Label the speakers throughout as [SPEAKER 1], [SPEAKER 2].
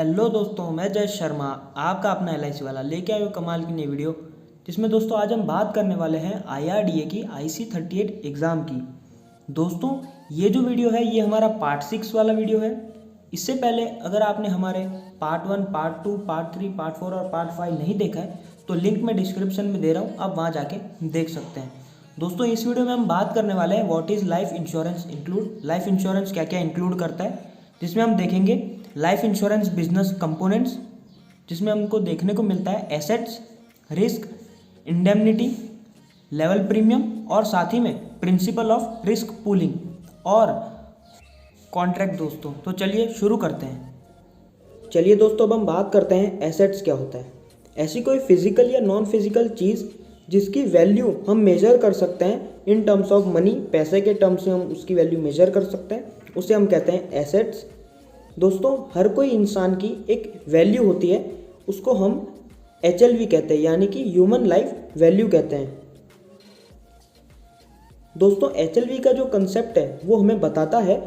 [SPEAKER 1] Hello दोस्तों, मैं जय शर्मा आपका अपना LIC वाला लेके आया हूँ कमाल की नई वीडियो, जिसमें दोस्तों आज हम बात करने वाले हैं IRDA की IC38 एग्ज़ाम की। दोस्तों ये जो वीडियो है ये हमारा पार्ट 6 वाला वीडियो है। इससे पहले अगर आपने हमारे पार्ट 1, पार्ट 2, पार्ट 3, पार्ट 4 और पार्ट 5 नहीं देखा है तो लिंक मैं डिस्क्रिप्शन में दे रहा हूँ, आप वहाँ जाके देख सकते हैं। दोस्तों इस वीडियो में हम बात करने वाले हैं what is life insurance include, life insurance क्या क्या इंक्लूड करता है, जिसमें हम देखेंगे लाइफ इंश्योरेंस बिजनेस कंपोनेंट्स, जिसमें हमको देखने को मिलता है assets, risk, indemnity, level premium और साथ ही में प्रिंसिपल ऑफ रिस्क पूलिंग और कॉन्ट्रैक्ट। दोस्तों तो चलिए शुरू करते हैं। चलिए दोस्तों अब हम बात करते हैं एसेट्स क्या होता है। ऐसी कोई फिजिकल या नॉन फिजिकल चीज़ जिसकी वैल्यू हम मेजर कर सकते हैं इन टर्म्स ऑफ मनी, पैसे के टर्म्स में हम उसकी वैल्यू मेजर कर सकते हैं, उसे हम कहते हैं एसेट्स। दोस्तों हर कोई इंसान की एक वैल्यू होती है, उसको हम HLV कहते हैं, यानी कि ह्यूमन लाइफ वैल्यू कहते हैं। दोस्तों HLV का जो कंसेप्ट है वो हमें बताता है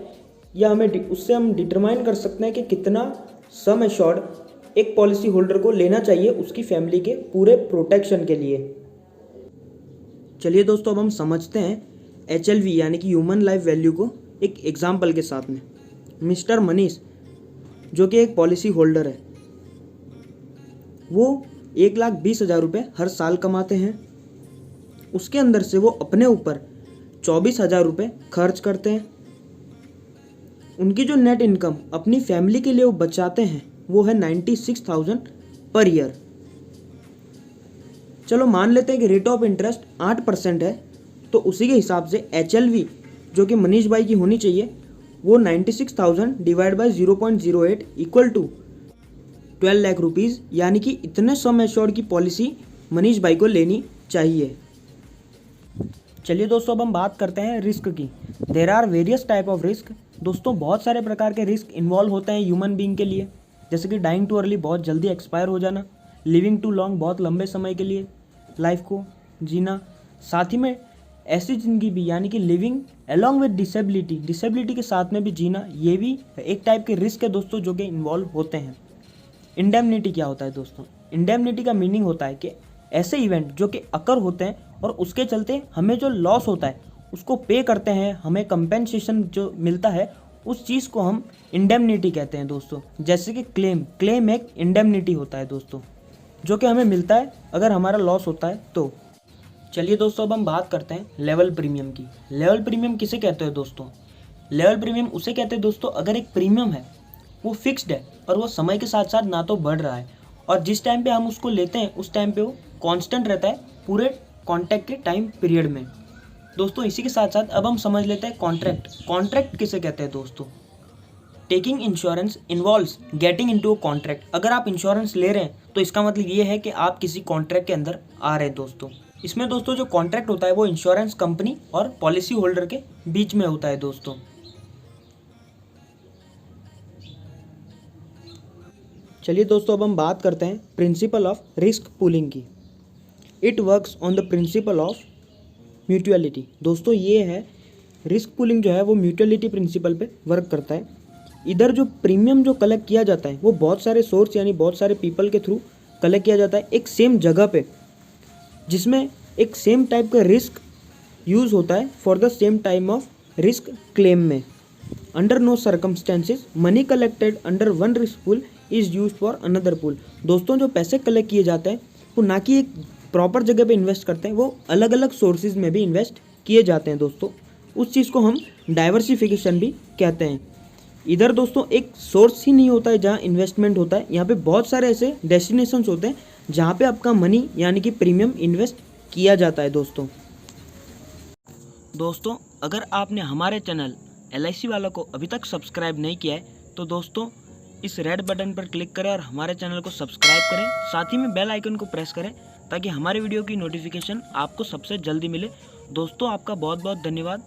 [SPEAKER 1] या हमें उससे हम डिटरमाइन कर सकते हैं कि कितना सम एश्योर्ड एक पॉलिसी होल्डर को लेना चाहिए उसकी फैमिली के पूरे प्रोटेक्शन के लिए। चलिए दोस्तों अब हम समझते हैं HLV यानी कि ह्यूमन लाइफ वैल्यू को एक एग्जाम्पल के साथ में। मिस्टर मनीष जो कि एक पॉलिसी होल्डर है, वो 1,20,000 रुपये हर साल कमाते हैं। उसके अंदर से वो अपने ऊपर 24,000 रुपये खर्च करते हैं। उनकी जो नेट इनकम अपनी फैमिली के लिए वो बचाते हैं वो है 96,000 पर ईयर। चलो मान लेते हैं कि रेट ऑफ इंटरेस्ट 8% है, तो उसी के हिसाब से HLV जो कि मनीष भाई की होनी चाहिए वो 96,000 divide by 0.08 equal to 12 lakh rupees, यानी कि इतने सम एश्योर्ड की पॉलिसी मनीष भाई को लेनी चाहिए। चलिए दोस्तों अब हम बात करते हैं रिस्क की। There are various type of risk. दोस्तों बहुत सारे प्रकार के रिस्क इन्वॉल्व होते हैं ह्यूमन बीइंग के लिए, जैसे कि डाइंग टू अर्ली, बहुत जल्दी एक्सपायर हो जाना, लिविंग टू लॉन्ग, बहुत लंबे समय के लिए लाइफ को जीना, साथ ही में ऐसी ज़िंदगी भी यानी कि living along with disability, disability के साथ में भी जीना, ये भी एक टाइप के रिस्क है दोस्तों जो कि इन्वॉल्व होते हैं। इंडेमनिटी क्या होता है दोस्तों? इंडेमनिटी का मीनिंग होता है कि ऐसे इवेंट जो कि अकर होते हैं और उसके चलते हमें जो लॉस होता है उसको पे करते हैं, हमें कंपेंसेशन जो मिलता है उस चीज़ को हम इंडेमनिटी कहते हैं दोस्तों। जैसे कि क्लेम एक इंडेमनिटी होता है दोस्तों, जो कि हमें मिलता है अगर हमारा लॉस होता है तो। चलिए दोस्तों अब हम बात करते हैं लेवल प्रीमियम की। लेवल प्रीमियम किसे कहते हैं दोस्तों? लेवल प्रीमियम उसे कहते हैं दोस्तों अगर एक प्रीमियम है वो फिक्स्ड है और वो समय के साथ साथ ना तो बढ़ रहा है और जिस टाइम पे हम उसको लेते हैं उस टाइम पे वो कांस्टेंट रहता है पूरे कॉन्ट्रैक्ट के टाइम पीरियड में। दोस्तों इसी के साथ साथ अब हम समझ लेते हैं कॉन्ट्रैक्ट। कॉन्ट्रैक्ट किसे कहते हैं दोस्तों? Taking insurance involves getting into a contract. अगर आप इंश्योरेंस ले रहे हैं तो इसका मतलब ये है कि आप किसी कॉन्ट्रैक्ट के अंदर आ रहे हैं दोस्तों। इसमें दोस्तों जो कॉन्ट्रैक्ट होता है वो इंश्योरेंस कंपनी और पॉलिसी होल्डर के बीच में होता है दोस्तों। चलिए दोस्तों अब हम बात करते हैं प्रिंसिपल ऑफ रिस्क पूलिंग की। It works on the principle of mutuality. दोस्तों ये है रिस्क पूलिंग जो है वो म्यूचुअलिटी प्रिंसिपल पे वर्क करता है। इधर जो प्रीमियम जो कलेक्ट किया जाता है वो बहुत सारे सोर्स यानी बहुत सारे पीपल के थ्रू कलेक्ट किया जाता है एक सेम जगह पे, जिसमें एक सेम टाइप का रिस्क यूज़ होता है for the same time of risk claim में। Under no circumstances money collected under one risk pool is use for another pool. दोस्तों जो पैसे कलेक्ट किए जाते हैं वो ना कि एक प्रॉपर जगह पे इन्वेस्ट करते हैं, वो अलग अलग सोर्सेज में भी इन्वेस्ट किए जाते हैं दोस्तों। उस चीज़ को हम डाइवर्सिफिकेशन भी कहते हैं। इधर दोस्तों एक सोर्स ही नहीं होता है जहाँ इन्वेस्टमेंट होता है, यहाँ पे बहुत सारे ऐसे डेस्टिनेशंस होते हैं जहाँ पे आपका मनी यानी कि प्रीमियम इन्वेस्ट किया जाता है दोस्तों। दोस्तों अगर आपने हमारे चैनल LIC वाला को अभी तक सब्सक्राइब नहीं किया है तो दोस्तों इस रेड बटन पर क्लिक करें और हमारे चैनल को सब्सक्राइब करें, साथ ही में बेल आइकन को प्रेस करें ताकि हमारे वीडियो की नोटिफिकेशन आपको सबसे जल्दी मिले। दोस्तों आपका बहुत बहुत धन्यवाद।